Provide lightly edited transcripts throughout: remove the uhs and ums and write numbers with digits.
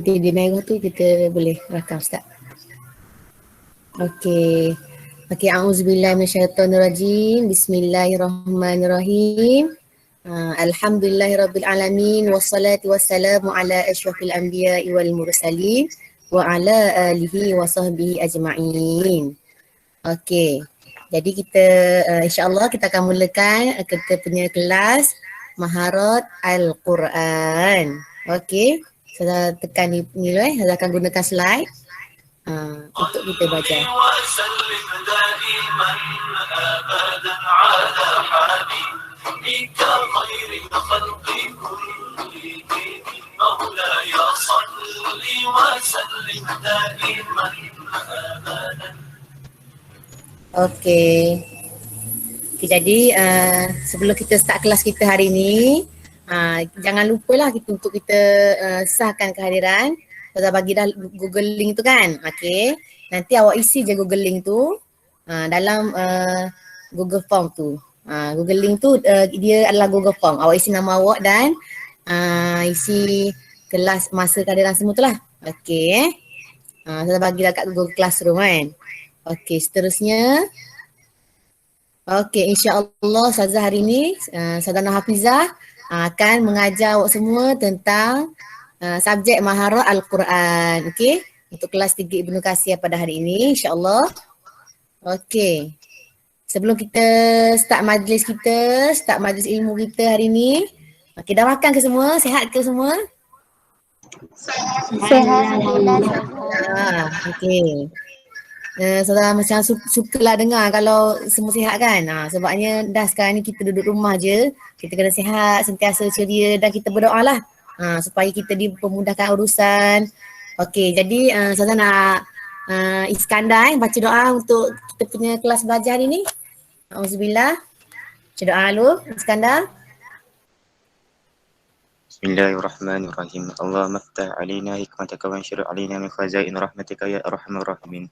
nanti di merah tu kita boleh rakam Ustaz. Okey. Okey, auzubillahi minasyaitonirrajim. Bismillahirrahmanirrahim. Alhamdulillahirabbil alamin wassalatu wassalamu ala asyrafil anbiya'i wal mursalin wa ala alihi wa sahbihi ajma'in. Okey. Jadi kita insya-Allah kita akan mulakan kita punya kelas Maharat Al-Quran. Okey. Saya tekan ni lah, saya akan gunakan slide untuk kita baca. Okey. Jadi sebelum kita start kelas kita hari ni, jangan lupalah untuk kita sahkan kehadiran. Saya bagi dah Google link tu kan. Okey. Nanti awak isi je Google link tu dalam Google Form tu. Google link tu dia adalah Google Form. Awak isi nama awak dan isi kelas masa kehadiran semua tu lah. Okey. Saya bagi dah kat Google Classroom kan. Okey, seterusnya. Okey, insya-Allah Ustazah hari ni Ustazah Hafizah akan mengajar awak semua tentang subjek Maharat Al-Quran. Okey, untuk kelas 3 Ibnu Kasir pada hari ini insya-Allah. Okey. Sebelum kita start majlis ilmu kita hari ni. Okey, dah makan ke semua? Sihat ke semua? Sihat alhamdulillah. Okey. Saudara macam sukalah dengar kalau semua sihat kan. Sebabnya dah sekarang ni kita duduk rumah je. Kita kena sihat, sentiasa ceria dan kita berdoa lah supaya kita dipermudahkan urusan. Okey, jadi saya nak Iskandar baca doa untuk kita punya kelas belajar hari ni. Auzubillah. Baca doa dulu Iskandar. Bismillahirrahmanirrahim. Allahumma ftah alaina hikmataka wa anshur alaina min khazain rahmatika ya arhamar rahimin.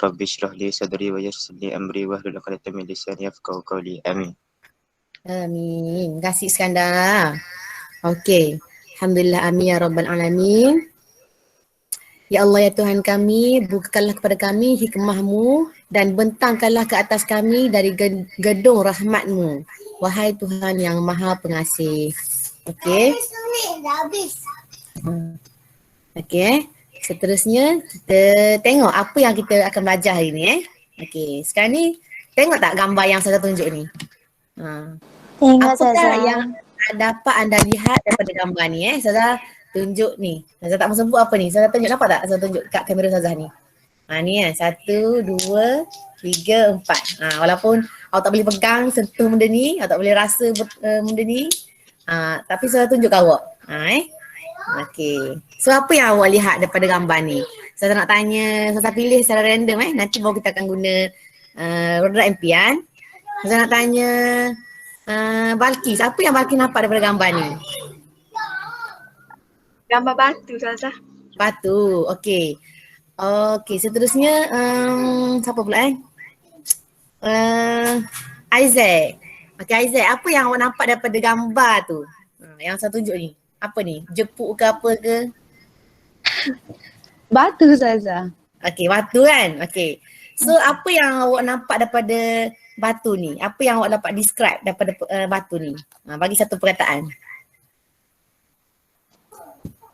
Rabbi shrah li sadri wa yassir li amri wahlul 'uqdatam min lisani yafqahu qawli. Amin. Amin. Terima kasih Iskandar. Okey. Alhamdulillah amin ya rabbal alamin. Ya Allah ya Tuhan kami, bukakanlah kepada kami hikmah-Mu dan bentangkanlah ke atas kami dari gedung rahmat-Mu. Wahai Tuhan yang Maha Pengasih. Okey. Okey. Seterusnya kita tengok apa yang kita akan belajar hari ni Okey. Sekarang ni tengok tak gambar yang saya tunjuk ni? Tengok Apakah Ustazah. yang dapat anda lihat daripada gambar ni Saya tunjuk ni. Saya tak mau sebut apa ni. Saya tunjuk dapat tak? Saya tunjuk kat kamera Ustazah ni. Ni 1, 2, 3, 4. Walaupun awak tak boleh pegang, sentuh benda ni, awak tak boleh rasa benda ni. Tapi saya tunjuk kat awak. Okey. So apa yang awak lihat daripada gambar ni? Saya nak tanya, saya pilih secara random Nanti baru kita akan guna roda impian. Saya nak tanya Balkis, apa yang Balkis nampak daripada gambar ni? Gambar batu Ustazah. Batu, okey. Okey, seterusnya siapa pula Isaac. Okey Isaac, apa yang awak nampak daripada gambar tu? Yang saya tunjuk ni. Apa ni? Jepuk ke apa ke? Batu Ustazah. Okey, batu kan? Okey. So apa yang awak nampak daripada batu ni? Apa yang awak dapat describe daripada batu ni? Bagi satu perkataan.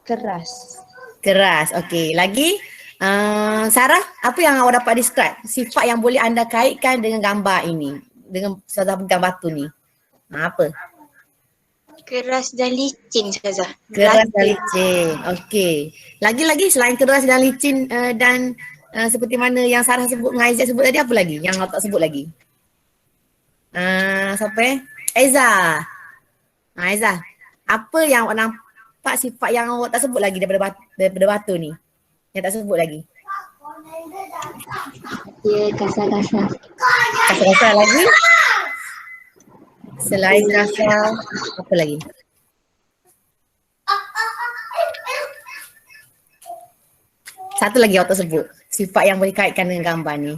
Keras. Keras. Okey. Lagi Sarah, apa yang awak dapat describe? Sifat yang boleh anda kaitkan dengan gambar ini. Dengan Ustazah pegang batu ni. Apa? Keras dan licin Ustazah. Keras dan licin. Okey. Lagi-lagi selain keras dan licin dan seperti mana yang Sarah sebut dengan Aizat sebut tadi, apa lagi yang awak tak sebut lagi? Siapa Aiza. Aiza. Apa yang awak nampak sifat yang awak tak sebut lagi daripada batu ni? Yang tak sebut lagi. Dia kasar-kasar. Kasar-kasar lagi? Selain kasar, apa lagi? Satu lagi awak tak sebut. Sifat yang boleh kaitkan dengan gambar ni.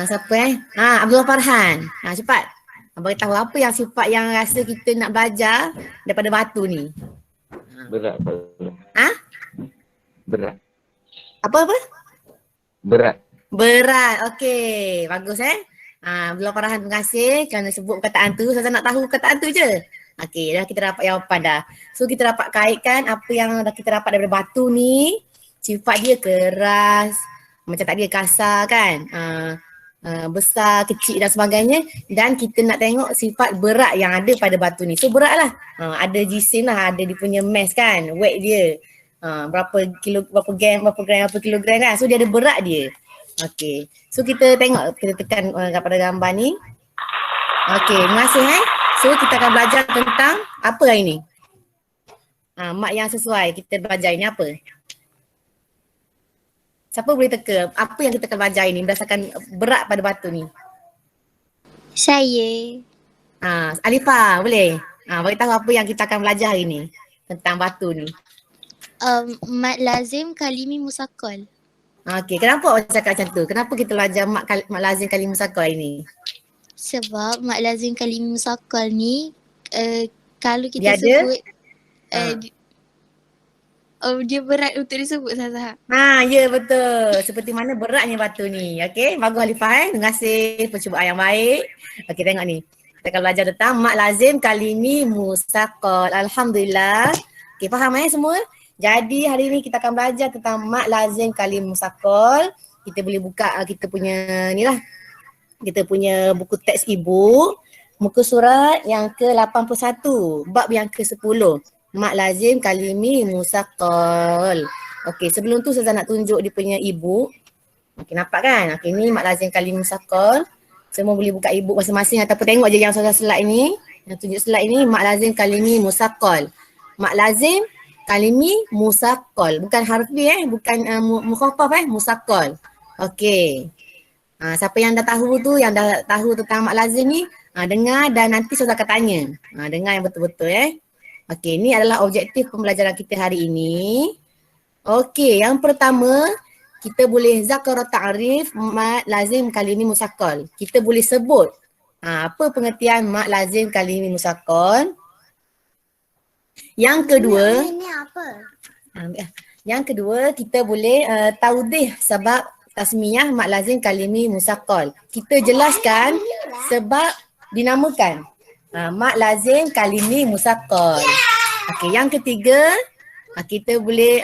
Siapa Abdullah Farhan. Cepat. Beritahu apa yang sifat yang rasa kita nak belajar daripada batu ni. Berat. Ah? Berat. Apa? Berat. Berat. Okey. Bagus Abdullah Farhan, terima kasih kerana sebut perkataan tu. Saya nak tahu perkataan tu je. Okey, dah kita dapat jawapan dah. So kita dapat kaitkan apa yang dah kita dapat daripada batu ni. Sifat dia keras, macam tadi kasar kan. Besar, kecil dan sebagainya. Dan kita nak tengok sifat berat yang ada pada batu ni. So berat lah. Ada jisim lah, ada dia punya mass kan, weight dia. Berapa gram, berapa kilogram kan. So dia ada berat dia. Okey. So kita tengok, kita tekan pada gambar ni. Okey, terima kasih So kita akan belajar tentang apa hari ni? Mat yang sesuai kita belajar ini apa? Siapa boleh teka apa yang kita akan belajar ini berdasarkan berat pada batu ni? Saya. Alifah boleh? Beritahu apa yang kita akan belajar hari ni tentang batu ni. Mat lazim kalimi musakal. Okey, kenapa awak cakap macam tu? Kenapa kita belajar mat lazim kalimi musakal ini? Sebab mat lazim kalimi musakal ni kalau Dia kita ada? sebut dia berat untuk disebut Ustazah. Ya betul. Seperti mana beratnya batu ni. Okey, bagus Alifah Terima kasih percubaan yang baik. Okey, tengok ni. Kita akan belajar tentang mat lazim kalimi musakal. Alhamdulillah. Okey, faham semua? Jadi hari ni kita akan belajar tentang mat lazim kalim musakal. Kita boleh buka kita punya ni lah. Kita punya buku teks ibu. Muka surat yang ke-81. Bab yang ke-10. Mat lazim kalimi musakal. Okey, sebelum tu saya nak tunjuk dia punya ibu. Okey, nampak kan? Okey, ni mat lazim kalimi musakal. Semua boleh buka ibu masing-masing ataupun tengok je yang slide ni. Yang tunjuk slide ni mat lazim kalimi musakal. Mat lazim kalimi musakal, bukan harfi bukan mukhaffaf musakal. Okey. Siapa yang dah tahu tu, yang dah tahu tentang mat lazim ni, dengar dan nanti saya akan tanya. Dengar yang betul-betul Okey, ni adalah objektif pembelajaran kita hari ini. Okey, yang pertama kita boleh zakara ta'rif mat lazim kalimi musakal. Kita boleh sebut apa pengertian mat lazim kalimi musakal. Yang kedua, kita boleh taudih sebab tasmiyah mat lazim kalimi musakal. Kita jelaskan sebab dinamakan mat lazim kalimi musakal. Okey, yang ketiga, kita boleh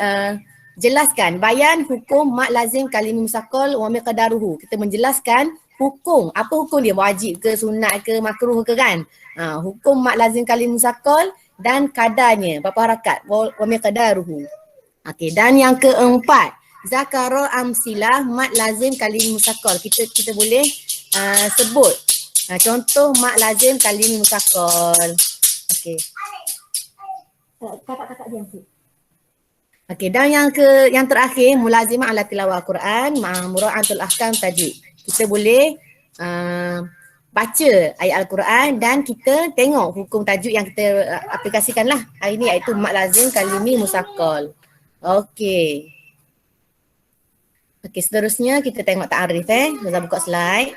jelaskan bayan hukum mat lazim kalimi musakal wa miqdaruhu. Kita menjelaskan hukum, apa hukum dia, wajib ke, sunat ke, makruh ke kan. Hukum mat lazim kalimi musakal dan kadarnya, berapa harakat, wa miqdaruhu. Okey, dan yang keempat, zakara amsilah mat lazim kalimi musakal. Kita boleh sebut contoh mat lazim kalimi musakal. Okey. Kakak diam sikit. Okey, dan yang terakhir mulazimah ala tilawah Al-Quran mura'atul ahkam tajwid. Kita boleh baca ayat Al-Quran dan kita tengok hukum tajuk yang kita aplikasikan lah hari ni, iaitu mat lazim kalimi musakal. Okey. Okey, seterusnya kita tengok ta'arif Saya buka slide.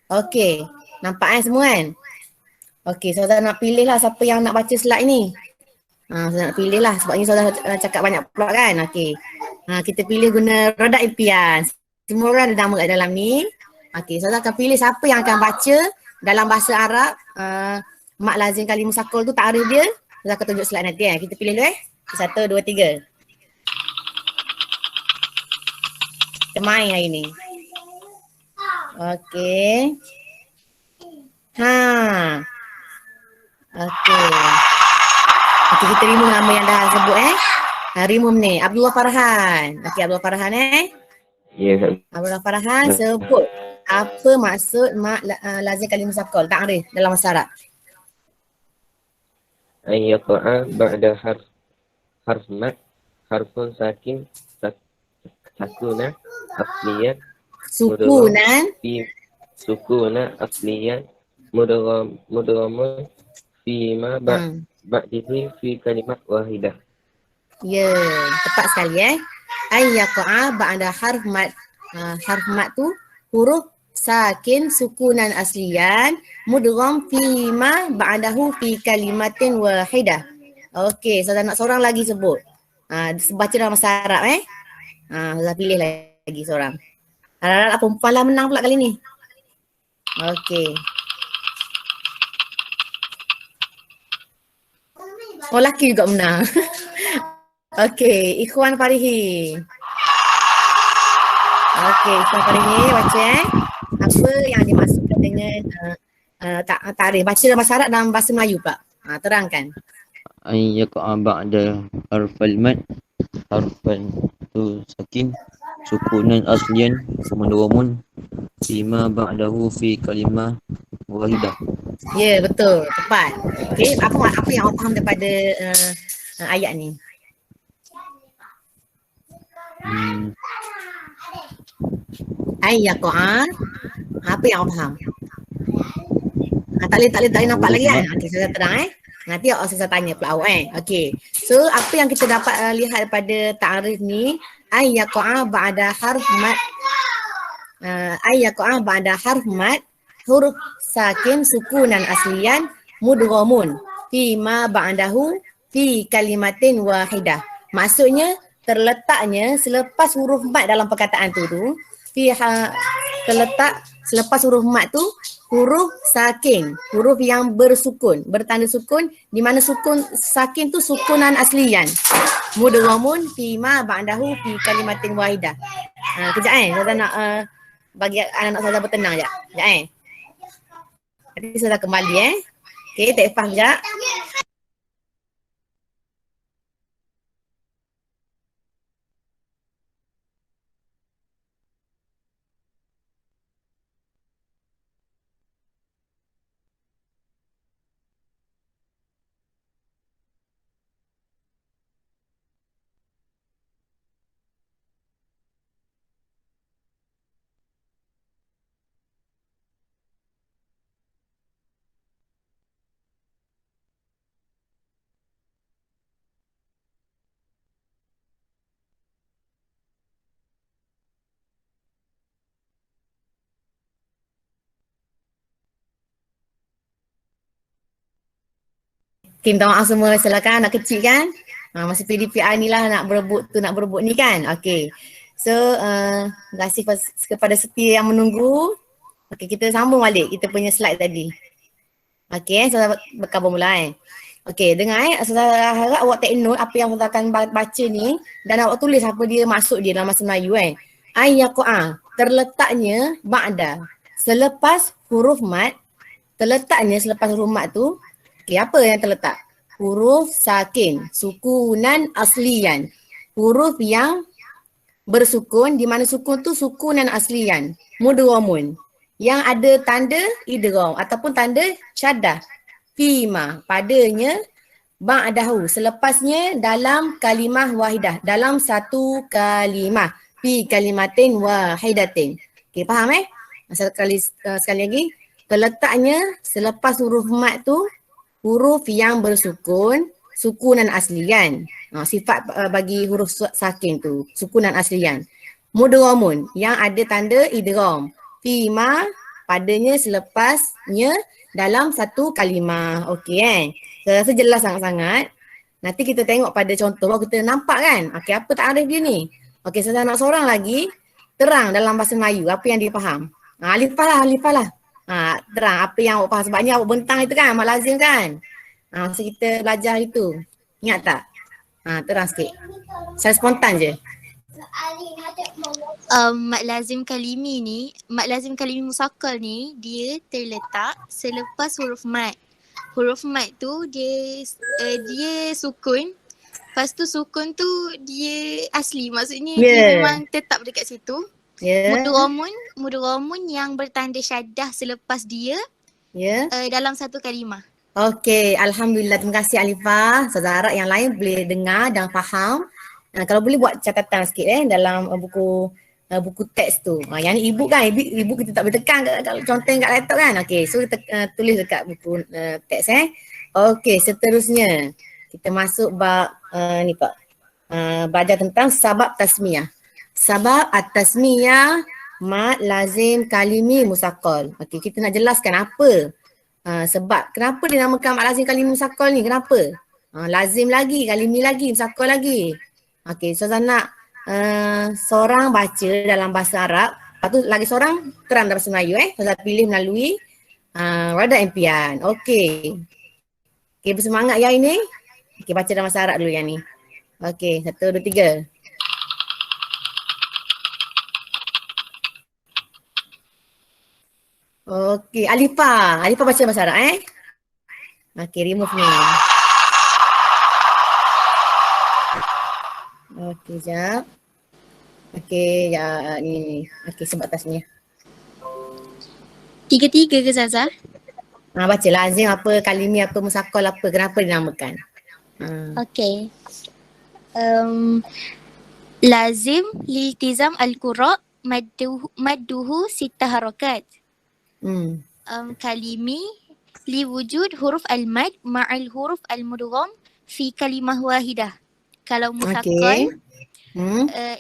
Okey, nampak semua kan? Okey, saudara nak pilih lah siapa yang nak baca slide ni. Saya nak pilih lah sebab ni saudara cakap banyak pula kan. Okey. Kita pilih guna roda impian. Semua orang ada nama kat dalam ni. Okey, saudara akan pilih siapa yang akan baca dalam bahasa Arab mat lazim kalimi musakal tu ta'arif dia. Saudara akan tunjuk slide nanti Kita pilih dulu 1, 2, 3. Kita main hari ni. Okey. Okey. Okey, kita remove nama yang dah sebut remove ni. Abdullah Farhan. Okey, Abdullah Farhan Ya, Abdullah Farhan sebut apa maksud mat lazim kalimi musakal, ta'rif dalam bahasa Arab. Ayyata'a ba'da harf mat harfun sakin sakuna asliyat sukuna asliyat mudghamun fi ma ba'dihi fi kalimat wahidah. Ya, tepat sekali Ayyaqa'a ba'da harf mat tu huruf sakin sukunan asliyan mudgham fi ma ba'dahu fi kalimatin wahidah. Okey, Ustazah nak seorang lagi sebut. Baca dalam bahasa Arab Ustazah pilih lagi seorang. Harap-harap perempuan lah menang pula kali ni. Okey. Oh, laki juga menang. Okey, Ikhwan Farihi. Okey, Ikhwan Farihi baca apa yang dimaksudkan dengan tarikh. Baca dalam bahasa Arab dalam bahasa Melayu pula. Terangkan. Ay yaqa ba'da harfal mad harfan tu sakin sukunan aslian kemudawamun fima ba'dahu fi kalimah wahidah. Ya, betul. Tepat. Okey, apa yang awak faham daripada ayat ni? Ayyaqa. Apa yang awak faham? Tak boleh nampak lagi kan? Okey, saya terang Nanti saya tanya pula awak Okey. So, apa yang kita dapat lihat daripada ta'arif ni, ayyaqa ba'da harf mad. Ayyaqa ba'da harf mad huruf sakin sukunan aslian mudghamun fi ma ba'dahu fi kalimatin wahidah. Maksudnya terletaknya selepas huruf mat dalam perkataan tu terletak selepas huruf mat tu huruf sakin, huruf yang bersukun, bertanda sukun, di mana sukun sakin tu sukunan aslian. Mudghamun fi ma ba'dahu fi kalimatin wahidah. Kejap saya nak bagi anak-anak saya bertenang jap. Kejap Nanti saya kembali Okey, tak faham jap. Kim minta maaf semua, silakan anak kecil kan. Masa PDPR ni lah nak berebut ni kan. Okey. So, terima kasih kepada setia yang menunggu. Okey, kita sambung balik kita punya slide tadi. Okey, saya berkabung mula Okey, dengar saya harap awak take note apa yang saya akan baca ni dan awak tulis apa dia maksud dia dalam bahasa Melayu Ayyaqa terletaknya ba'da selepas huruf mat, terletaknya selepas huruf mat tu apa yang terletak? Huruf sakin, sukunan aslian. Huruf yang bersukun, di mana sukun tu sukunan aslian. Mudghamun. Yang ada tanda idgham ataupun tanda syaddah. Fima, padanya ba'dahu, selepasnya dalam kalimah wahidah. Dalam satu kalimah. Fi kalimatin wahidatin. Okay, faham sekali lagi. Terletaknya selepas huruf mat tu huruf yang bersukun, sukunan aslian. Sifat bagi huruf sakin tu, sukunan aslian. Mudghamun, yang ada tanda idgham. Fima, padanya selepasnya dalam satu kalimah. Okey Saya rasa jelas sangat-sangat. Nanti kita tengok pada contoh baru kita nampak kan. Okey, apa takrif dia ni? Okey, saya nak seorang lagi terang dalam bahasa Melayu apa yang dia faham. Alifah lah. Terang apa yang awak faham. Sebabnya awak bentang itu kan, mak lazim kan. Masa kita belajar itu. Ingat tak? Terang sikit. Saya spontan je. Mak lazim kalimi musakkal ni dia terletak selepas huruf mat. Huruf mat tu dia sukun. Lepas tu sukun tu dia asli, maksudnya dia memang tetap dekat situ. Mudghamun yang bertanda syaddah selepas dia dalam satu kalimah. Okey, alhamdulillah. Terima kasih Alifah. Ustazah harap yang lain boleh dengar dan faham. Kalau boleh buat catatan sikit dalam buku teks tu. Yang ni ibu kan, ibu kita tak boleh tekan kalau contoh kat laptop kan. Okey, so kita tulis dekat buku teks Okey, seterusnya kita masuk bab ni Pak. Belajar tentang sabab tasmiyah. Sabab at-tasmiyah mat lazim kalimi musaqqal. Okey, kita nak jelaskan apa sebab kenapa dinamakan mat lazim kalimi musaqqal ni, kenapa? Lazim lagi, kalimi lagi, musakal lagi. Okey, so saya nak seorang baca dalam bahasa Arab, lepas tu lagi seorang terang dalam bahasa Melayu Saya pilih melalui wadah impian. Okey. Okey, bersemangat ya ini. Okey, baca dalam bahasa Arab dulu yang ni. Okey, 1, 2, 3. Okey, Alifah. Alifah baca bahasa Arab Okey, remove ni. Okey, jap. Okey, ya ni. Okey, sebab atasnya. 3 ke Zaza? Baca lazim apa, kalimi apa, musakal apa, kenapa dinamakan. Okay. Lazim liltizam al-qura madduhu sita harakat. Kalimi liwujud huruf al-mad ma'al huruf al-mudgham fi kalimah wahidah. Kalau musakal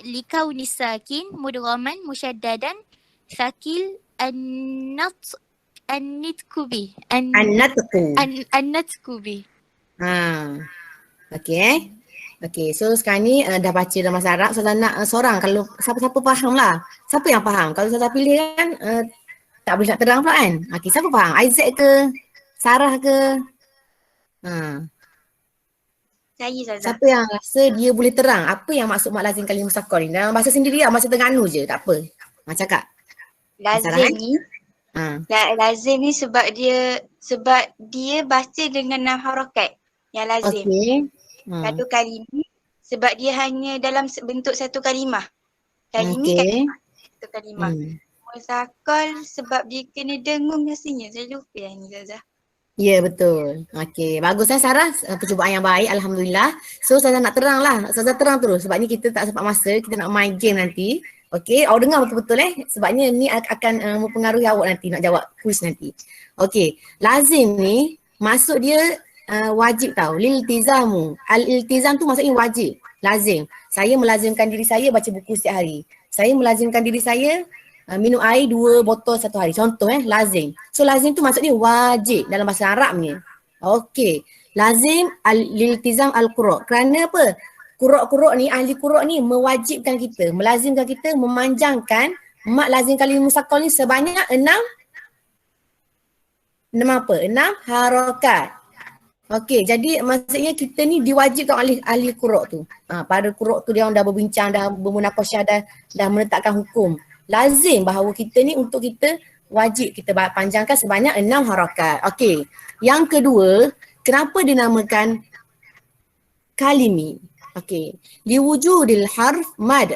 likauni sakin mudghaman musyaddadan sakil an-nitku bi. An-natku bi. Okey. Okey, so sekarang ni dah baca dalam bahasa Arab. So nak seorang, kalau siapa-siapa faham lah. Siapa yang faham? Kalau saya pilih kan tak boleh nak terang pula kan. Okey, siapa faham? Isaac ke? Sarah ke? Saya Zaza. Siapa yang rasa dia boleh terang apa yang maksud mak lazim kalimah musakal ni? Dalam bahasa sendiri lah, bahasa Terengganu je, tak apa. Cakap. Lazim ni. Lazim ni sebab dia baca dengan 6 harakat yang lazim. Okey. Satu kalimi sebab dia hanya dalam bentuk satu kalimah. Kalimi kalimah. Satu kalimah. Musakal sebab dia kena dengung rasanya. Saya lupa yang ni Zaza. Ya, betul. Okey, bagus Sarah. Percubaan yang baik, alhamdulillah. So saya nak terang lah. Saya terang terus sebab ni kita tak sempat masa, kita nak main game nanti. Okey, awak dengar betul-betul sebabnya ni akan mempengaruhi awak nanti nak jawab quiz nanti. Okey, lazim ni maksud dia wajib tau. Liltizamu. Al-iltizam tu maksudnya wajib. Lazim. Saya melazimkan diri saya baca buku setiap hari. Saya melazimkan diri saya minum air 2 botol satu hari. Contoh lazim. So lazim tu maksudnya wajib dalam bahasa Arabnya. Okey. Lazim al-iltizam al-qura'. Kerana apa? Qura' ni, ahli qura' ni mewajibkan kita, melazimkan kita memanjangkan mak lazim kalimah musakal ni sebanyak 6 harakat. Okey, jadi maksudnya kita ni diwajibkan oleh ahli qura' tu. Pada qura' tu dia orang dah berbincang, dah bermunaqasyah, dah menetapkan hukum. Lazim bahawa kita ni untuk kita wajib kita panjangkan sebanyak 6 harakat. Okey. Yang kedua, kenapa dinamakan kalimi? Okey. Liwujudil harf mad.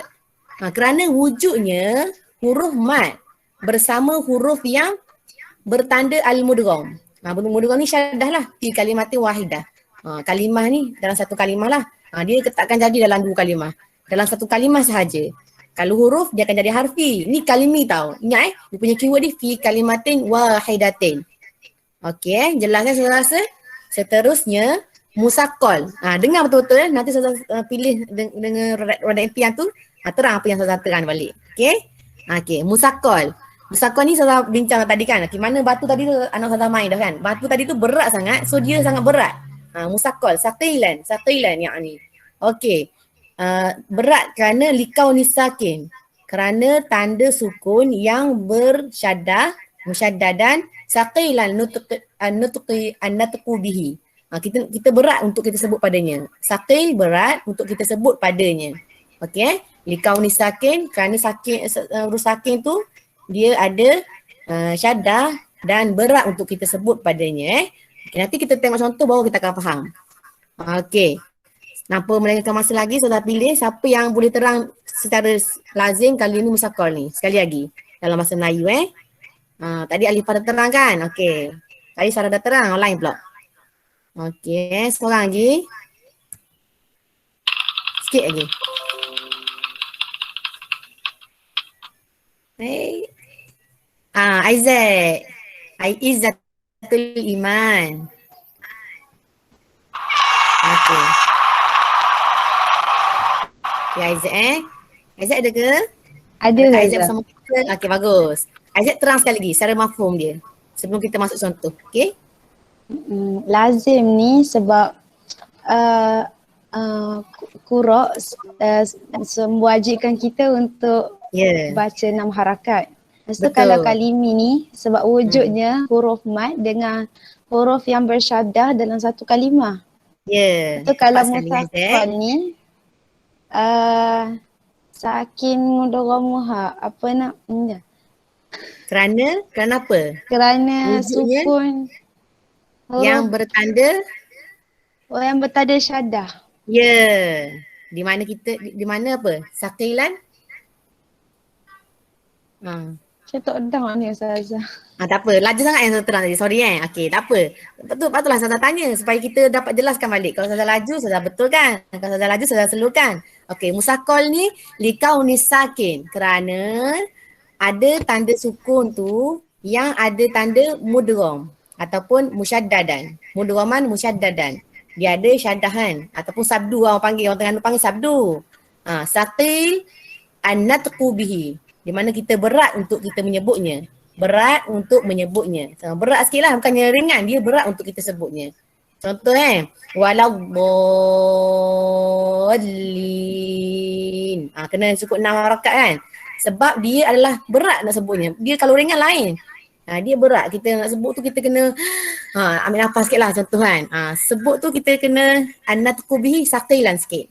Kerana wujudnya huruf mad bersama huruf yang bertanda al-mudgham. Mudgham ni syaddah lah fi kalimatin wahidah. Kalimah ni dalam satu kalimah lah. Dia takkan jadi dalam 2 kalimah. Dalam satu kalimah sahaja. Kalau huruf dia akan jadi harfi. Ni kalimi tau. Ingat dia punya keyword ni fi kalimatin wahidatin. Okey, jelas saya rasa. Seterusnya musakal. Dengar betul-betul nanti saya pilih dengan roda impian tu. Terang apa yang saya terang balik. Okey. Okey, musakal. Musakal ni saya bincang tadi kan. Mana batu tadi tu anak saya main dah kan. Batu tadi tu berat sangat. So dia sangat berat. Musakal, saqilan yang ni. Okey. Berat kerana likau nisakin. Kerana tanda sukun yang bersyaddah, musyaddadan, saqilan nutqu bihi. Kita berat untuk kita sebut padanya. Saqil berat untuk kita sebut padanya. Okey. Likau nisakin kerana sakin huruf sakin tu dia ada syaddah dan berat untuk kita sebut padanya. Okay, nanti kita tengok contoh baru kita akan faham. Okey. Tanpa melengahkan masa lagi, saya dah pilih siapa yang boleh terang secara lazim kalimah musakal ni. Sekali lagi dalam bahasa Melayu tadi Alifah dah terang kan? Okey. Tadi Sarah dah terang, online pula. Okey, seorang lagi. Sikit lagi. Isaac. Izzatul Iman. Okey. Okay, Isaac Isaac ada ke? Ada Isaac bersama kita. Okey, bagus. Isaac terang sekali lagi secara mafhum dia. Sebelum kita masuk contoh. Okey? Lazim ni sebab Qura mewajibkan kita untuk baca 6 harakat. Lepas tu kalau kalimi ni sebab wujudnya huruf mad dengan huruf yang bersyaddah dalam satu kalimah. Ya. Lepas tu kalau musaqqal ni sakin mudghamuha apa nak Kerana apa? Kerana wujudnya sukun yang bertanda yang bertanda syaddah. Ya. Di mana kita di mana apa? Saqilan? Saya tak dengar ni Ustazah. Tak apa. Laju sangat yang saya terang tadi. Sorry Okey, tak apa. Patutlah saya tanya supaya kita dapat jelaskan balik. Kalau saya laju, saya betul kan? Kalau saya laju, saya slow kan? Okey, musaqqal ni likauni sakin. Kerana ada tanda sukun tu yang ada tanda mudgham ataupun musyaddadan. Mudghaman musyaddadan. Dia ada syaddahan ataupun sabdu orang panggil. Orang Terengganu panggil sabdu. Saqil an-natqu bihi. Di mana kita berat untuk kita menyebutnya. Berat untuk menyebutnya. Berat sikit lah, bukannya ringan. Dia berat untuk kita sebutnya. Contoh waladdallin. Kena cukup 6 harakat kan. Sebab dia adalah berat nak sebutnya. Dia kalau ringan lain. Dia berat. Kita nak sebut tu kita kena ambil nafas sikit lah contoh kan. Sebut tu kita kena an-natqu bihi saqilan sikit.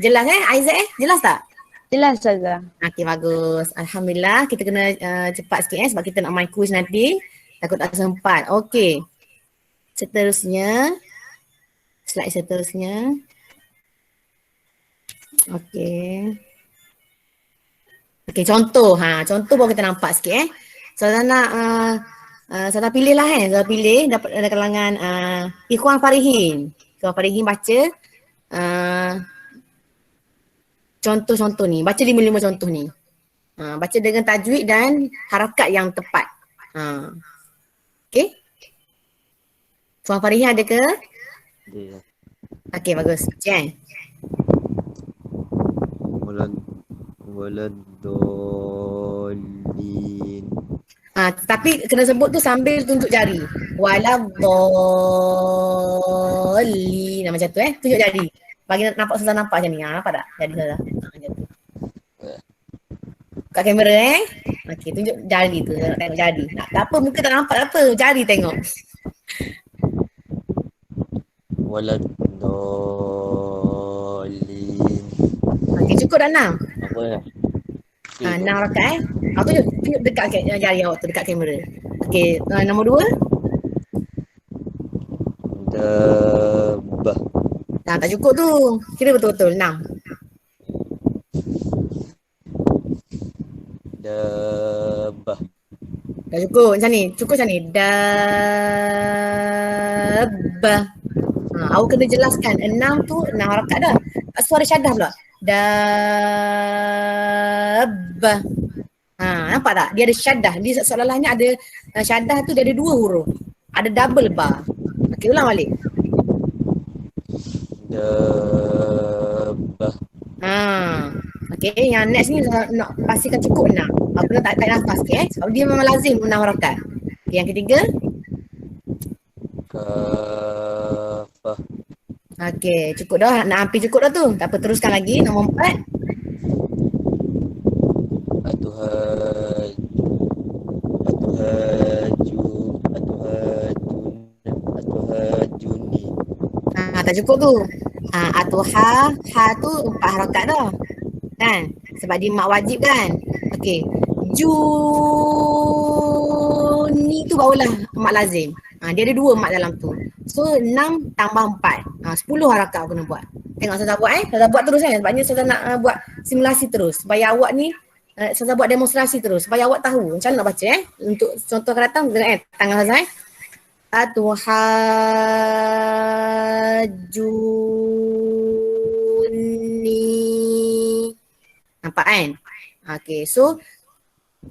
Jelas Aizat Jelas tak? Jelas Ustazah. Okey, bagus. Alhamdulillah. Kita kena cepat sikit sebab kita nak main quiz nanti. Takut tak sempat. Okey. Seterusnya. Slide seterusnya. Okey. Okey, contoh. Contoh baru kita nampak sikit Saya nak saya pilih lah Saya pilih dapat dari kalangan Ikhwan Farihin. Ikhwan Farihin baca contoh-contoh ni. Baca 5 contoh ni. Baca dengan tajwid dan harakat yang tepat. Okey. Tuan Farihin ada ke? Ada. Okey, bagus. Baca Waladdallin. Tapi kena sebut tu sambil tunjuk jari. Waladdallin. Macam tu tunjuk jari. Bagi nampak susah nampak macam ni. Nampak tak? Jadi susah. Macam tu. Kat kamera Okey, tunjuk jari tu. Saya nak tengok jari. Tak apa, muka tak nampak tak apa. Jari tengok. Waladdallin. Okey, cukup dah 6. Apa dah? 6 rakaat tunjuk dekat jari awak tu, dekat kamera. Okey, nombor 2. Dabbah. Tak cukup tu. Kira betul-betul 6. Dabbah. Dah cukup macam ni. Cukup macam ni. Dabbah. Awak kena jelaskan 6 tu 6 harakat dah. Suara syaddah pula. Dabbah. Nampak tak? Dia ada syaddah. Dia seolah-olahnya ada syaddah tu dia ada 2 huruf. Ada double bar. Okey, ulang balik. Dabbah. Okey, yang next ni nak pastikan cukup 6. Aku nak tarik nafas sikit sebab dia memang lazim 6 harakat. Okay, yang ketiga. Kafah. Okey, cukup dah. Nak hampir cukup dah tu. Tak apa, teruskan lagi. Nombor 4. Atuhajuni. Tak cukup tu. Atuha, tu 4 harakat dah. Kan? Sebab dia mak wajib kan. Okey. Juni tu barulah mak lazim. Dia ada 2 mak dalam tu. So 6 tambah 4. 10 harakat aku kena buat. Tengok saya buat Saya buat terus sebabnya saya nak buat simulasi terus. Supaya awak ni saya buat demonstrasi terus. Supaya awak tahu macam mana nak baca Untuk contoh akan datang dengan tangan saya Atuhajuni. Nampak kan? Okay, so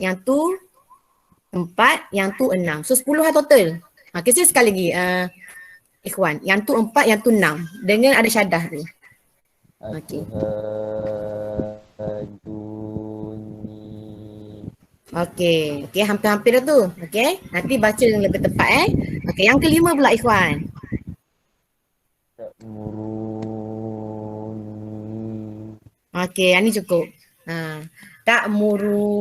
yang tu 4, yang tu 6. So 10 lah total. Okay, so sekali lagi Ikhwan. Yang tu 4, yang tu 6. Dengan ada syaddah tu. Okay. Okey, hampir-hampir dah tu. Okey, nanti baca dengan lebih tepat Okay, yang kelima pula Ikhwan. Ta'muru Okey, yang ni cukup. Ta'muruni.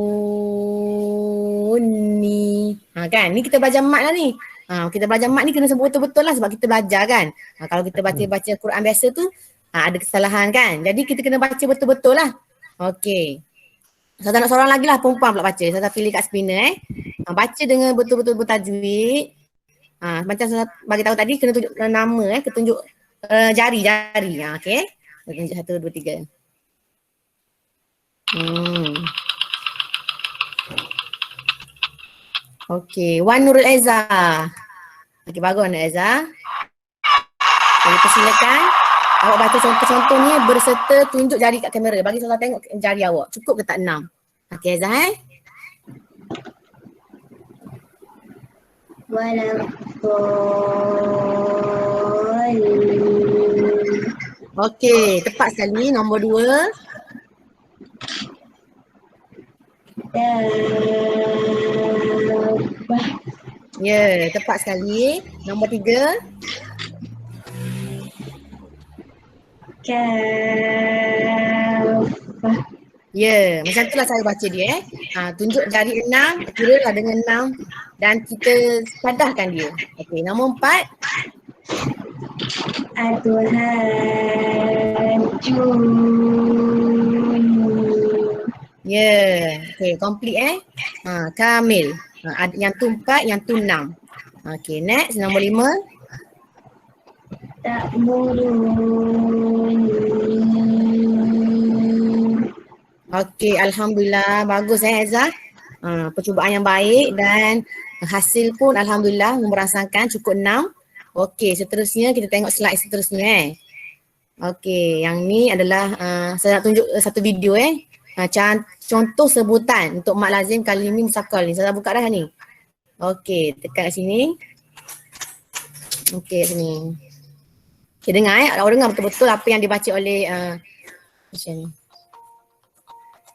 Kan, ni kita belajar mat lah ni. Kita belajar mat ni kena sebut betul-betul lah sebab kita belajar kan. Kalau kita baca Quran biasa tu, ada kesalahan kan. Jadi kita kena baca betul-betul lah. Okey. Saya nak seorang lagi lah perempuan pula baca. Saya pilih kat spinner baca dengan betul-betul bertajwid. Macam saya bagi tahu tadi kena tunjuk nama ketunjuk jari-jari. Okey. Tunjuk 1, 2, 3. Okey, Wan Nurul Eza. Okey, bagus Nurul Eza. Jadi persilakan awak baca contoh-contoh ni berserta tunjuk jari kat kamera. Bagi saya tengok jari awak. Cukup ke tak 6? Okey Eza Okey, tepat sekali nombor 2. Ya, tepat sekali. Nombor 3. Ya, macam itulah saya baca dia tunjuk jari 6, kira lah dengan 6 dan kita padahkan dia. Okey, nombor 4. Ya, okey, complete Kamil. Yang tu 4, yang tu 6. Okey, next nombor 5. Okey, alhamdulillah bagus Eza. Percubaan yang baik dan hasil pun alhamdulillah merasakan cukup 6. Okey, seterusnya kita tengok slide seterusnya Okey, yang ni adalah saya nak tunjuk satu video contoh sebutan untuk mat lazim kalimi musaqqal ni. Saya dah buka dah ni. Okey, tekan kat sini. Okey, sini. Okay, dengar awak dengar betul-betul apa yang dibaca oleh macam ni.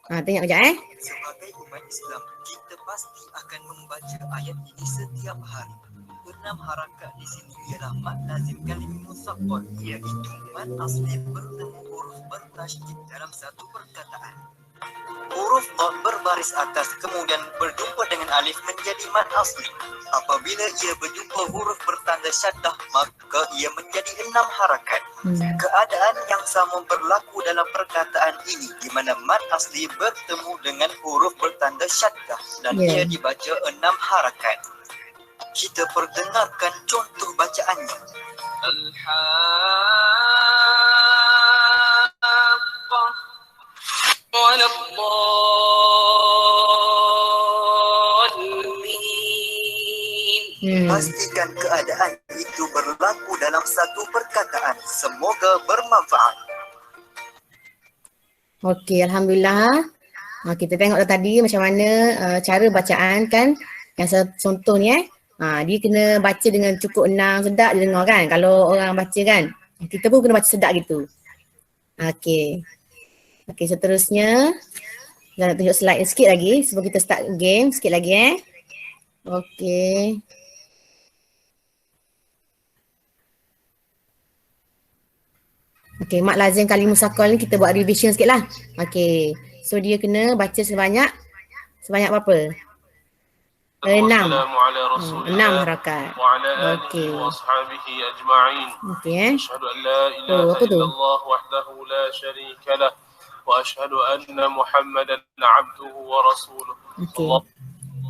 Tengok kejap Sebagai umat Islam, kita pasti akan membaca ayat ini setiap hari. 6 harakat di sini ialah mat lazim kalimi musaqqal, iaitu mat asli bertemu huruf bertasydid dalam satu perkataan. Huruf dad berbaris atas kemudian berjumpa dengan alif menjadi mat asli. Apabila ia berjumpa huruf bertanda syaddah, maka ia menjadi 6 harakat. Keadaan yang sama berlaku dalam perkataan ini di mana mat asli bertemu dengan huruf bertanda syaddah dan ia dibaca 6 harakat. Kita perdengarkan contoh bacaannya. Pastikan keadaan itu berlaku dalam satu perkataan. Semoga bermanfaat. Okey, alhamdulillah. Kita tengok tadi macam mana cara bacaan kan. Yang contoh ni dia kena baca dengan cukup 6, sedap dia dengar kan. Kalau orang baca kan, kita pun kena baca sedap gitu. Okey. Okey, seterusnya saya nak tunjuk slide sikit lagi sebelum kita start game sikit lagi Okey. Okey, mat lazim kali musaqqal ni kita buat revision sikit lah. Okey. So dia kena baca sebanyak berapa? 6 harakat. Okey. Okey Asyhadu an la ilaha illallah wahdahu la syarika lah wa asyhadu anna Muhammadan 'abduhu wa rasuluh. Okey.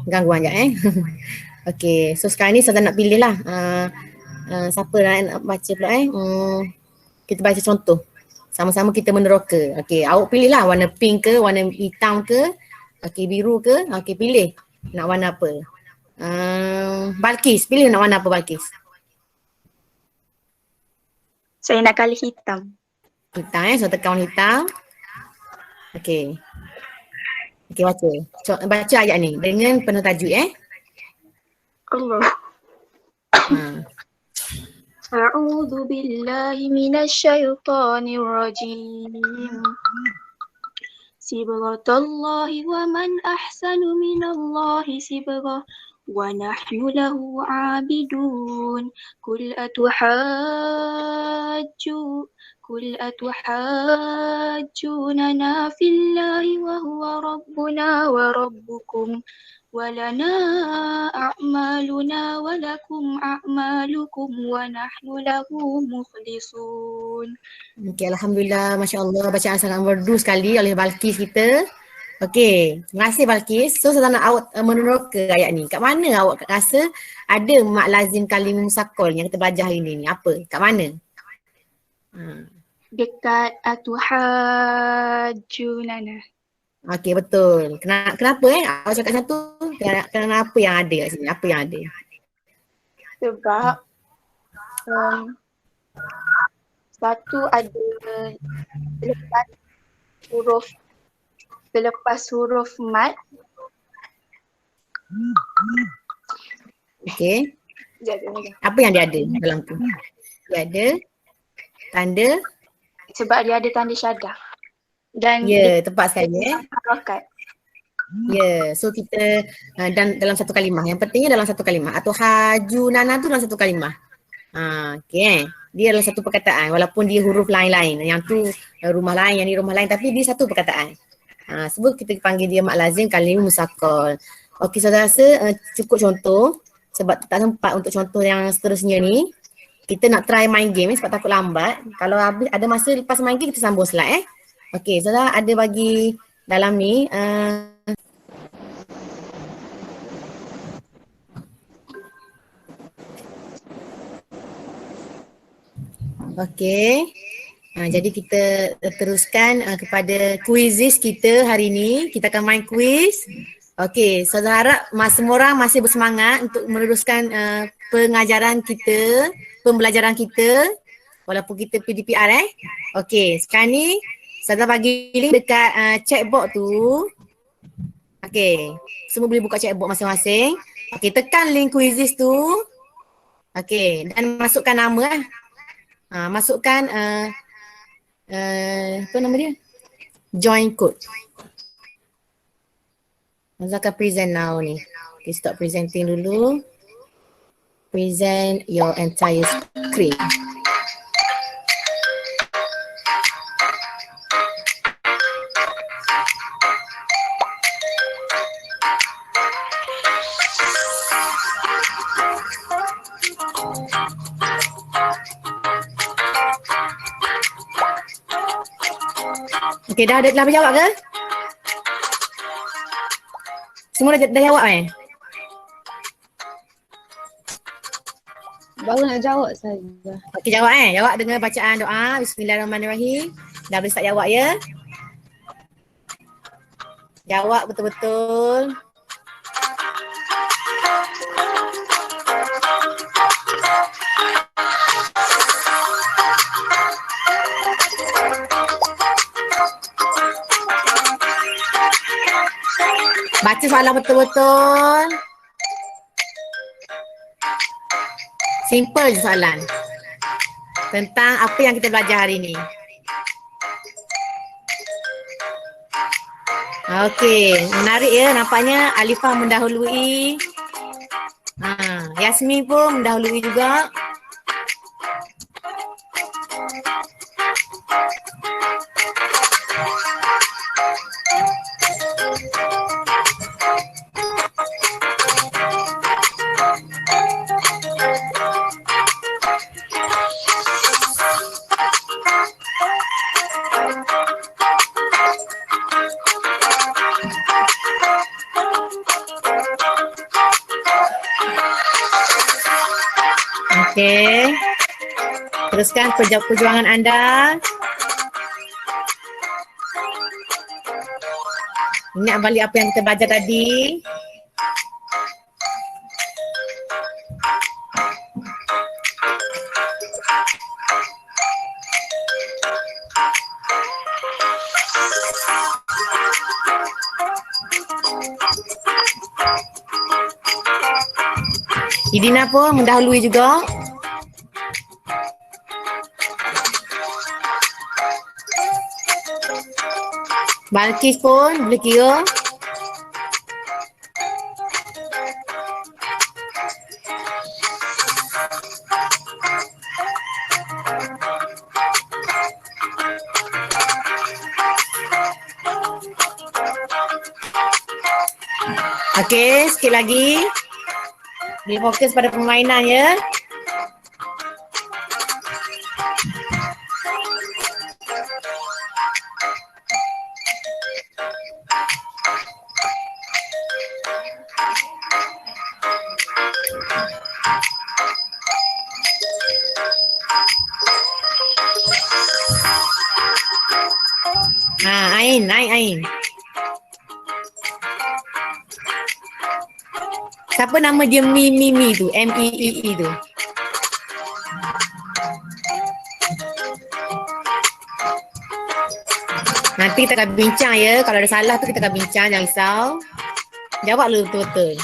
Gangguan sekejap Okey, so sekarang ni saya nak pilih lah siapa nak baca pula kita baca contoh. Sama-sama kita meneroka. Okey, awak pilih lah warna pink ke, warna hitam ke, okey biru ke, okey pilih. Nak warna apa? Balkis, pilih nak warna apa Balkis? Saya nak kali hitam. Hitam so tekan warna hitam. Okey. Okey baca. Baca ayat ni dengan penuh tajwid Allah. A'udzu billahi minasy syaithanir rajim. Sibghatallahi wa man ahsanu minallahi sibghah wa nahnu lahu 'abidun. Qul قل أتحاجوننا في الله وهو ربنا وربكم ولنا أعمالنا ولكم أعمالكم ونحن له مخلصون. Okey, Alhamdulillah, Masya Allah, bacaan sangat merdu sekali oleh Balqis kita. Okey, terima kasih Balqis. So, saya nak awak meneroka ayat ni. Kat mana awak rasa ada mak lazim kalimah musaqqal yang kita belajar hari ni? Apa? Kat mana? Dekat atuhajunana. Okey, betul. Kenapa awak cakap satu? Kerana apa yang ada kat sini? Apa yang ada? Sebab satu ada selepas huruf mat. Okey. Apa yang dia ada dalam tu? Dia ada tanda. Sebab dia ada tanda syadah. Dan tepat sekali harakat. So kita dan dalam satu kalimah. Yang pentingnya dalam satu kalimah. Atau hajunana tu dalam satu kalimah. Okey. Dia adalah satu perkataan walaupun dia huruf lain-lain. Yang tu rumah lain, yang ni rumah lain, tapi dia satu perkataan. Sebab kita panggil dia mak lazim kalimah musaqqal. Okey, saya rasa cukup contoh sebab tak sempat untuk contoh yang seterusnya ni. Kita nak try main game sebab takut lambat. Kalau habis ada masa lepas main game kita sambung slide Okey, Zara ada bagi dalam ni okey. Jadi kita teruskan kepada quizzes kita hari ni. Kita akan main quiz. Okey, so saya harap semua orang masih bersemangat untuk meneruskan pengajaran kita, pembelajaran kita walaupun kita PDPR Okey, sekarang ni saya bagi link dekat chatbot tu. Okey, semua boleh buka chatbot masing-masing. Okey, tekan link quizzes tu. Okey, dan masukkan nama masukkan apa nama dia? Join code. Masa akan present now ni. Okay, stop presenting dulu. Present your entire screen. Okay, dah jawab ke? Semua dah jawab Baru nak jawab saja. Okey, jawab Jawab dengan bacaan doa. Bismillahirrahmanirrahim. Dah boleh start jawab ya. Jawab betul-betul. Baca soalan betul-betul. Simple je soalan. Tentang apa yang kita belajar hari ni. Okey, menarik ya nampaknya Alifah mendahului. Yasmin pun mendahului juga. Okey. Teruskan perjuangan anda. Ingat balik apa yang kita belajar tadi. Idina pun mendahului juga. Balqis pun boleh kira. Okey, sikit lagi. Dia fokus pada permainan ya. Ain, Ain. Siapa nama dia Mi tu? M-E-E-E tu. Nanti kita akan bincang ya. Kalau ada salah tu kita akan bincang, jangan risau. Jawab lu betul-betul.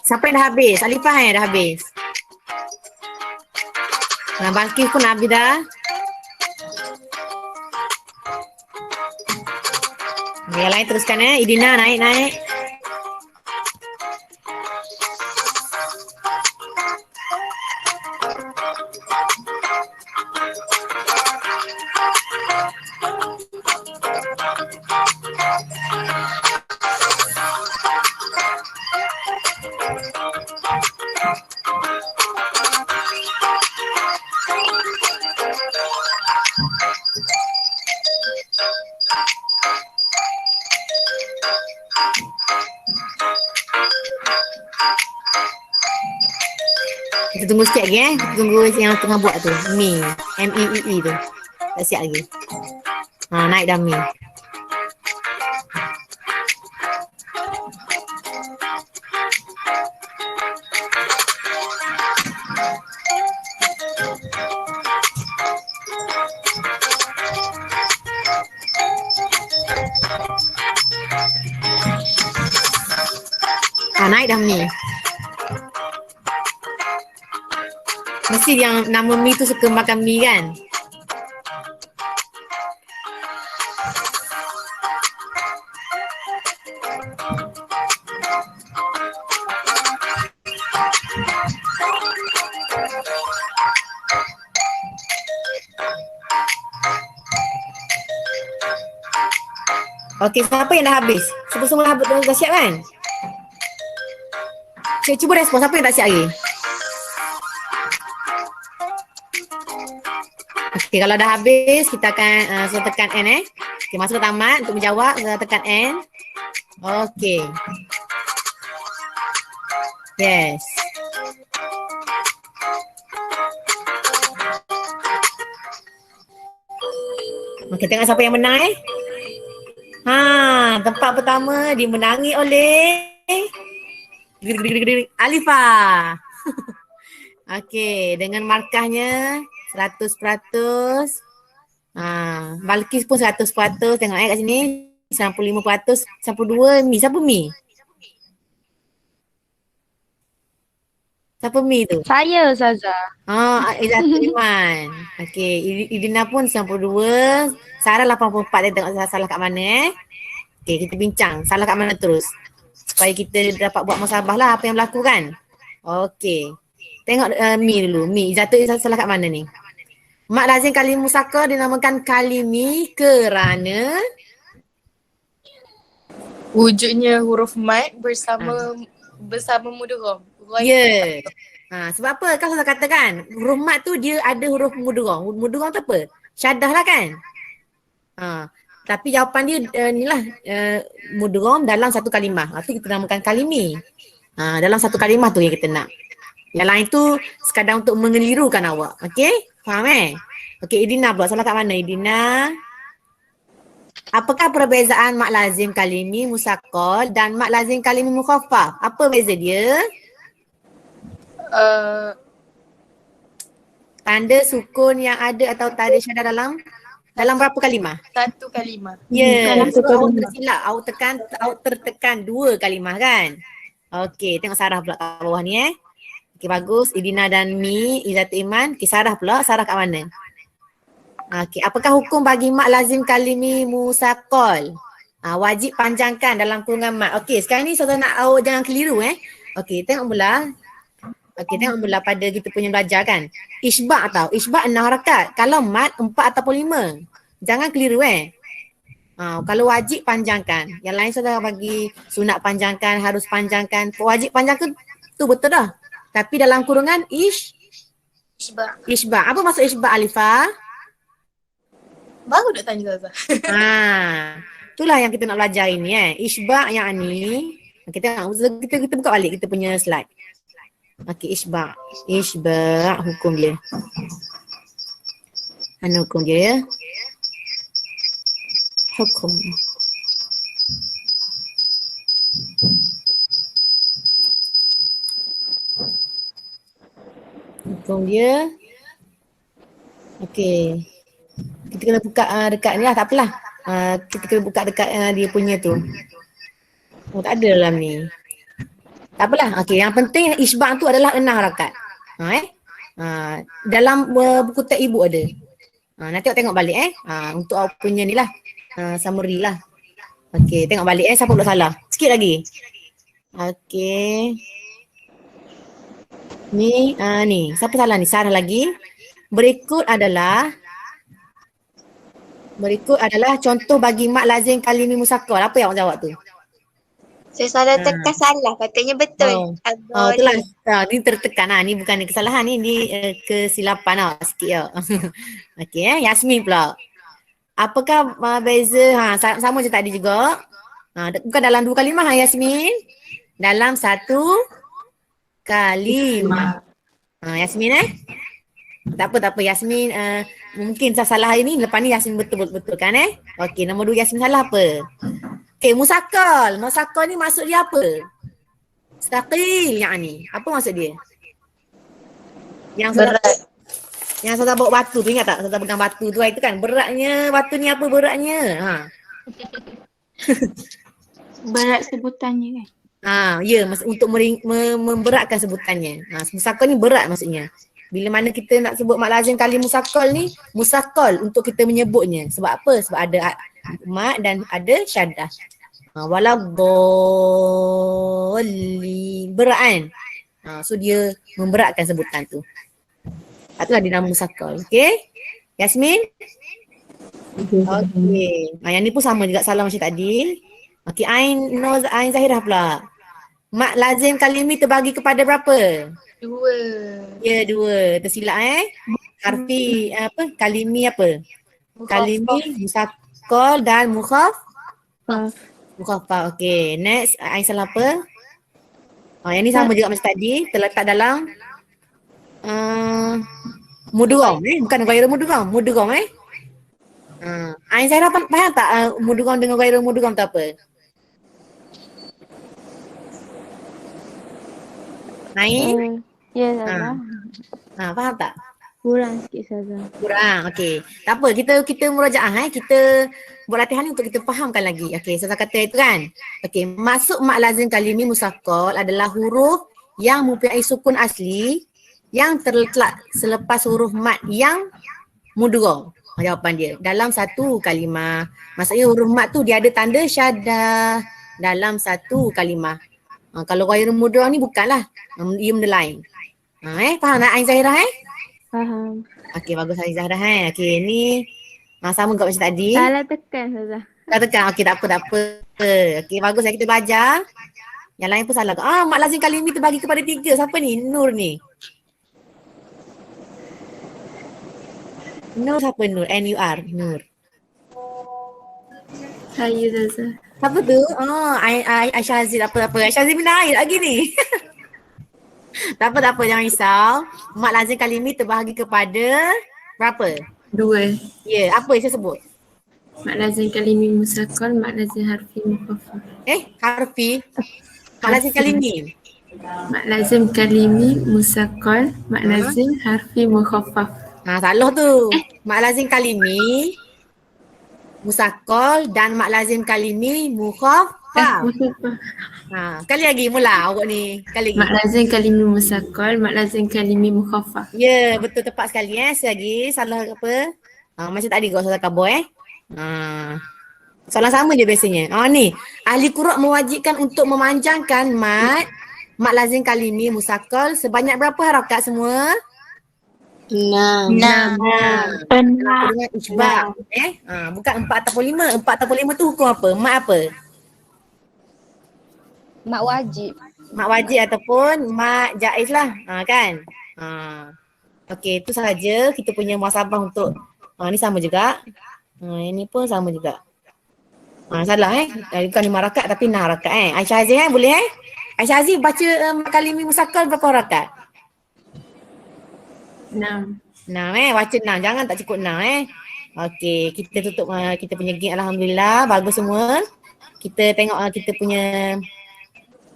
Siapa yang dah habis? Alifah yang dah habis. Balkis pun habis dah. Yang lain teruskan Idina naik. Kita tunggu sikit lagi Kita tunggu yang tengah buat tu. Mi. M-E-E-E tu. Tak siap lagi. Naik dah Mi. Naik dah Mi. Mesti yang nama Mi tu suka makan mi kan? Okey, siapa yang dah habis? Semua dah siap kan? Cuba respon, siapa yang tak siap lagi? Okey, kalau dah habis, kita akan suruh tekan N Okey, masuk ke tamat untuk menjawab, suruh tekan N. Okey. Yes. Okey, tengok siapa yang menang tempat pertama dimenangi oleh Alifah. Okey, dengan markahnya 100%. Balkis pun 100%. Tengok kat sini 95%. 92 Mi. Siapa Mi? Siapa Mi tu? Saya Ustazah. Izzat Iman. Okey, Idina pun 92. Sarah 84. Dia tengok salah kat mana Okey, kita bincang. Salah kat mana terus. Supaya kita dapat buat musabah lah apa yang berlaku kan. Okey. Tengok Mi dulu. Mi, Izzat salah kat mana ni? Mak lazim kalim musakar dinamakan kalimi kerana wujudnya huruf mat bersama mudgham. Ya. Sebab apa? Kan saya katakan huruf mat tu dia ada huruf mudgham. Mudgham tu apa? Syaddah lah kan? Tapi jawapan dia mudgham dalam satu kalimah. Itu kita namakan kalimi. Dalam satu kalimah tu yang kita nak. Yang lain tu sekadar untuk mengelirukan awak. Okey? Faham Okey, Idina pula. Salah kat mana Idina? Apakah perbezaan mak lazim kalimi musaqqal dan mak lazim kalimi mukhaffaf? Apa beza dia? Tanda sukun yang ada atau tanda syaddah dalam berapa kalimah? Satu kalimah. Ya, so awak tersilap. Awak tertekan 2 kalimah kan? Okey, tengok Sarah pula kat bawah ni Okey, bagus. Idina dan Mi, Izzatu Iman. Okey, Sarah pula. Sarah kat mana? Okey, apakah hukum bagi mat lazim kalimi musakol? Wajib panjangkan dalam kurungan mat. Okey, sekarang ni saudara nak awak jangan keliru Okey, tengok pula. Okey, tengok pula pada kita punya belajar kan. Isbak tau. Isbak 6 harakat. Kalau mat 4 ataupun 5. Jangan keliru kalau wajib panjangkan. Yang lain saudara bagi sunat panjangkan, harus panjangkan. Wajib panjangkan tu betul dah. Tapi dalam kurungan isbak. Apa maksud isbak, Alifah? Baru nak tanya Zaza. Itulah yang kita nak belajar ini Isbak yang ni. Kita buka balik kita punya slide. Okey, isbak. Isbak hukum dia. Mana hukum dia? Hukum. Hukum dia. Okey. Kita kena buka dekat ni lah, tak apalah. Kita kena buka dekat dia punya tu. Tak ada dalam ni. Tak apalah. Okey, yang penting isbak tu adalah 6 harakat. Dalam buku teks ibu ada. Nanti awak tengok balik untuk awak punya ni lah. Summary lah. Okey, tengok balik siapa pula salah. Sikit lagi. Okey. Ni siapa salah ni? Sarah lagi. Berikut adalah contoh bagi mat lazim kalimi musakal. Apa yang awak jawab tu? Saya salah tekan salah. Patutnya betul. Itulah. Ni tertekan Ni bukan kesalahan ni kesilapan sikit Okey Yasmin pula. Apakah beza? Sama je tadi juga. Bukan dalam 2 kalimah Yasmin. Dalam 1 kalimah. Yasmin Tak apa Yasmin mungkin salah hari ni, lepas ni Yasmin betul kan Okey, nombor 2 Yasmin salah apa? Okey, musakal. Musakal ni maksud dia apa? Mustaqil yang ni. Apa maksud dia? Yang saya bawa batu tu, ingat tak? Saya pegang batu tu itu kan. Beratnya batu ni apa beratnya? Berat sebutannya kan? Ya, untuk memberatkan sebutannya. Musakal ni berat maksudnya. Bila mana kita nak sebut mat lazim kali musakal ni, musakal untuk kita menyebutnya. Sebab apa? Sebab ada mat dan ada syaddah. Waladhdallin. Berat kan? So dia memberatkan sebutan tu. Itulah dia nama musakal. Okey? Yasmin? Okey. Yang ni pun sama juga salah macam tadi. Okey, Ain Zahirah pula. Mat lazim kalimi terbagi kepada berapa? 2. Ya, 2. Tersilap Harfi kalimi apa? Kalimi, musakal dan mukhaffaf. Okey. Next, Ain salah apa? Yang ni sama juga macam tadi, terletak dalam mudgham bukan ghairu mudgham. Ain Zahirah faham tak mudgham dengan ghairu mudgham tu apa? Ain? Ya, Zazah. Faham tak? Kurang sikit Zazah. Kurang, okey. Tak apa, kita murajaah kita buat latihan ni untuk kita fahamkan lagi. Okey, saya kata itu kan. Okey, maksud mat lazim kalimi musakal adalah huruf yang mempunyai sukun asli yang terletak selepas huruf mat yang mudgham. Jawapan dia dalam 1 kalimah. Maksudnya huruf mat tu dia ada tanda syaddah dalam 1 kalimah. Kalau ghairu mudgham ni bukanlah, ia underline. Faham tak Ain Zahirah Faham. Okey, bagus Ain Zahirah Okey, ni sama juga macam tadi. Salah tekan Zazah. Tak tekan. Okey, tak apa. Okey, bagus kita belajar. Yang lain pun salah. Mat lazim kalimi terbagi kepada 3. Siapa ni? Nur ni. Nur siapa Nur? N-U-R. Nur. Saya Zazah. Siapa tu? Aisyah Aziz apa. Aisyah Aziz minum air lagi ni. Tak apa, jangan risau. Mat lazim kalimi terbahagi kepada berapa? 2. Ya, apa saya sebut? Mat lazim kalimi musakal, mat lazim harfi mukhaffaf. Harfi? Mat lazim kalimi? Mak lazim kalimi musaqqal, mak lazim harfi mukhaffaf. Salah tu. Mak lazim kalimi musaqqal dan mak lazim kalimi mukhaffaf. Sekali lagi mula awak ni. Sekali lagi. Mak lazim kalimi musaqqal, mak lazim kalimi mukhaffaf. Ya, betul tepat sekali Sekali salah apa? Macam tadi kau salah kabur soalan sama je biasanya. Ni, ahli qura' mewajibkan untuk memanjangkan mak lazim kalimi musaqqal sebanyak berapa harakat semua? 6. Dengan isbaq. Bukan 4 ataupun 5. 4 ataupun 5 tu hukum apa? Mak apa? Mak wajib. Mak wajib ataupun mak jaiz lah. Kan? Okey, itu sahaja kita punya muhasabah untuk ni sama juga. Ini pun sama juga. Salah bukan 5 harakat tapi 6 harakat Aisyah Aziz boleh Aisyah Aziz baca kalimi musaqqal berapa harakat? 6. 6 baca 6, jangan tak cukup 6 Okey, kita tutup kita punya game alhamdulillah, bagus semua. Kita tengok kita punya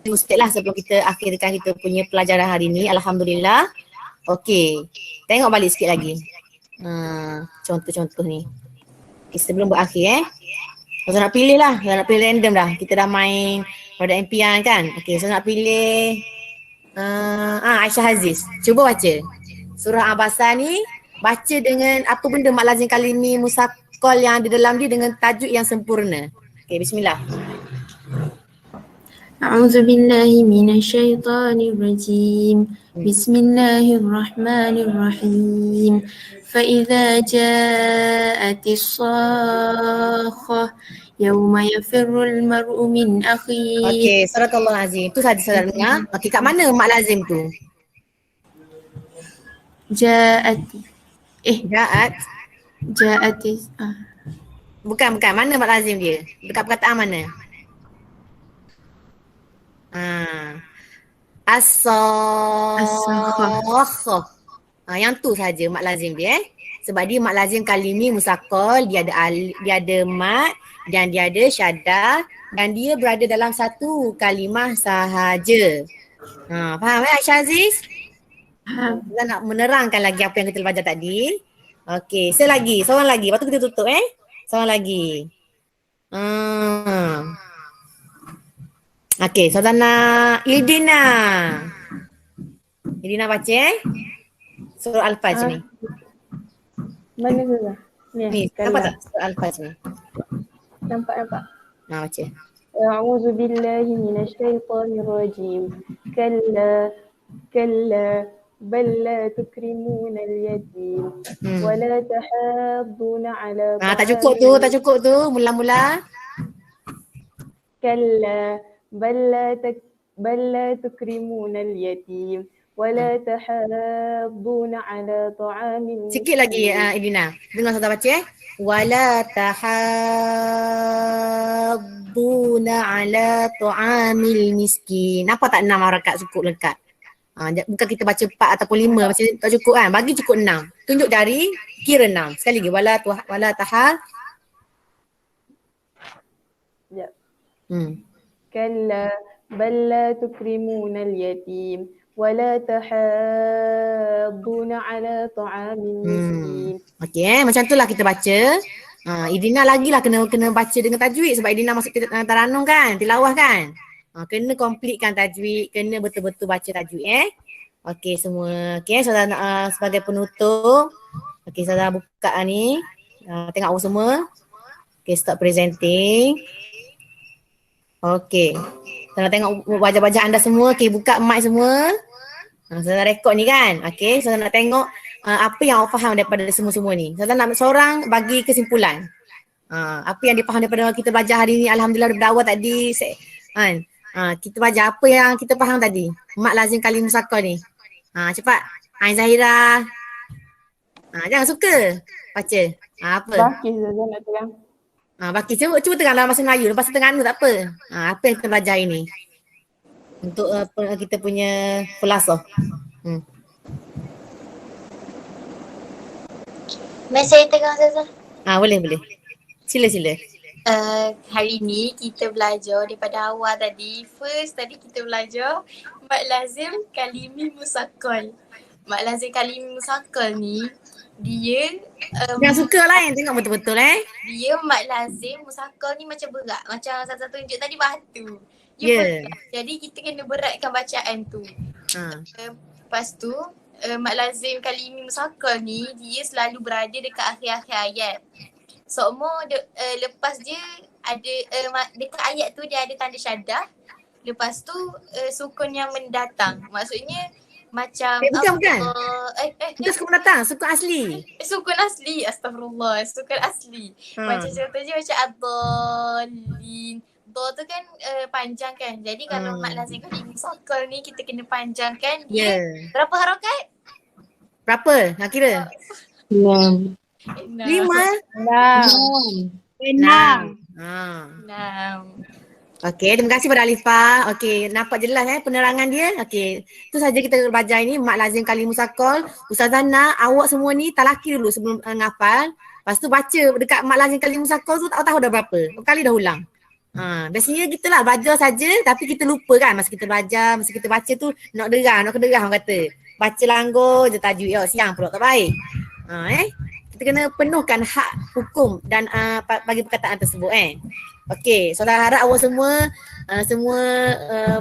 ustaz lah sebelum kita akhirkan kita punya pelajaran hari ni, alhamdulillah. Okey, tengok balik sikit lagi. Contoh-contoh ni. Sebelum berakhir saya nak pilih lah, saya nak pilih random dah. Kita dah main roda impian kan. Okey, saya nak pilih Aisyah Aziz. Cuba baca. Surah Abasa ni baca dengan apa benda mak lazim kalimi musaqqal yang ada dalam dia dengan tajuk yang sempurna. Okey, bismillah. A'udzu billahi minasyaitonir rajim. Bismillahirrahmanirrahim. Fa idza ja'atis sakhah yauma yafirrul mar'u min akhihi. Okey, suratul azim. Tu saja saudara dengar. Okey, kat mana mak lazim tu? Ja'atis. Bukan. Mana mak lazim dia? Dekat perkataan mana? As-sakhah. Yang tu saja mak lazim dia Sebab dia mak lazim kalimi musaqqal, dia ada mat dan dia ada syaddah dan dia berada dalam satu kalimah sahaja. Faham Aisyah Aziz? Kita nak menerangkan lagi apa yang kita belajar tadi. Okey, seorang lagi. Lepas tu kita tutup Seorang lagi. Okey, saudara Idina. Idina baca surah Al-Fajr ni. Mana surah? Ni, nampak tak surah Al-Fajr ni? Nampak. Baca. A'udzu billahi minasyaitonir rajim. Kalla bal la tukrimuna al-yatim wa la tahadduna ala tak cukup tu mula-mula. Kalla bal la tukrimuna al-yatim wa la tahadduna ala ta'amil miskin. Sikit lagi Idina. Dengar saya baca wala tahadduna ala ta'amil miskin. Apa tak 6 harakat cukup lekat? Bukan kita baca 4 ataupun 5 macam tak cukup kan? Bagi cukup 6. Tunjuk jari, kira 6. Sekali lagi wala tahal. Ya. Kalla bal la tukrimuna al-yatim wa la tahadduna ala ta'amil miskin. Okey, macam itulah kita baca. Idina lagilah kena baca dengan tajwid sebab Idina masuk taranum kan, tilawah kan. Kena completekan tajwid, kena betul-betul baca tajwid Okey semua. Okey, saudara nak sebagai penutup. Okey, saudara buka ni. Tengok awak semua. Okey, stop presenting. Okey. Saudara tengok wajah-wajah anda semua. Okey, buka mic semua. Saudara rekod ni kan. Okey, saudara nak tengok apa yang awak faham daripada semua-semua ni. Saudara nak seorang bagi kesimpulan. Apa yang dia faham daripada kita belajar hari ni. Alhamdulillah berdakwah tadi. Kita belajar apa yang kita faham tadi. Mak lazim kalim musaqqal ni. Cepat. Ain Zahira. Jangan suka baca. Apa? Bakis saja nak terang. Bakis. Cuba terang dalam bahasa Melayu. Lepas tu Terengganu tak apa. Apa yang kita belajar ini. Untuk kita punya khulasah. Saya terang Zaza. Boleh. Sila. Hari ni kita belajar daripada awal tadi. First tadi kita belajar Mak lazim kalimi musaqqal. Mak lazim kalimi musaqqal ni dia Yang suka lah yang tengok betul-betul dia mak lazim musaqqal ni macam berat. Macam satu-satu tunjuk tadi batu. Ya. Berat. Jadi kita kena beratkan bacaan tu. Lepas tu mak lazim kalimi musaqqal ni dia selalu berada dekat akhir-akhir ayat. Semua lepas dia ada dekat ayat tu dia ada tanda syaddah. Lepas tu sukun yang mendatang. Maksudnya macam bukan. Bukan sukun mendatang, sukun asli. Sukun asli, astagfirullah. Sukun asli. Macam contohnya macam ad-dallin. Do tu kan panjang kan. Jadi kalau mak lazim kalimi musaqqal ni kita kena panjangkan dia. Berapa harakat? Berapa? Nak kira? 6. 5. 6. Okey, terima kasih pada Alifah. Okey, nampak jelas penerangan dia. Okey, tu saja kita belajar ini. Mak lazim kalimi musaqqal. Ustazah nak awak semua ni talaki dulu sebelum ngafal. Lepas tu baca dekat mak lazim kalimi musaqqal tu tak tahu dah berapa. Kali dah ulang. Biasanya kita lah belajar saja tapi kita lupa kan masa kita belajar, masa kita baca tu nak kederah orang kata. Baca langgar je tajuk. Siang pula tak baik. Kita kena penuhkan hak hukum dan bagi perkataan tersebut Okey, so harap awak semua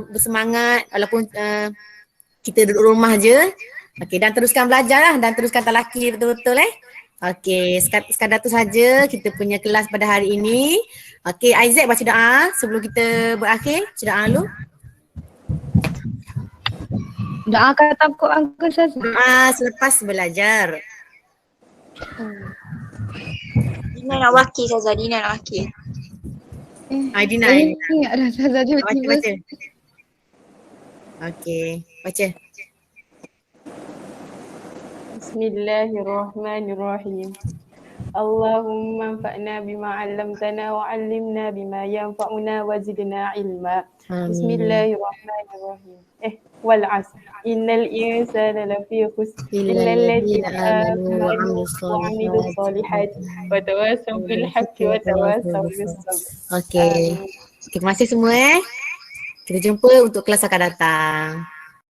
bersemangat walaupun kita duduk rumah je. Okey, dan teruskan belajar lah dan teruskan talaki betul-betul Okey, sekadar tu saja kita punya kelas pada hari ini. Okey, Isaac baca doa sebelum kita berakhir. Baca doa dulu. Doa kata Quran ke Ustazah? Selepas belajar. Dina nak wakil Ustazah, Dina nak wakil. Dina. Ingat dah Ustazah tiba-tiba. Baca. Okey, baca. Bismillahirrahmanirrahim. Allahumma anfa'na bima 'allamtana wa 'allimna bima yanfa'una wa zidna ilma. Bismillahirrahmanirrahim. Wal 'asr. Innal insana lafi khusr illa alladhina amanu wa 'amilus solihati wa tawassaw bil haqqi wa tawassaw bis sabr. Okey. Terima kasih semua Kita jumpa untuk kelas akan datang.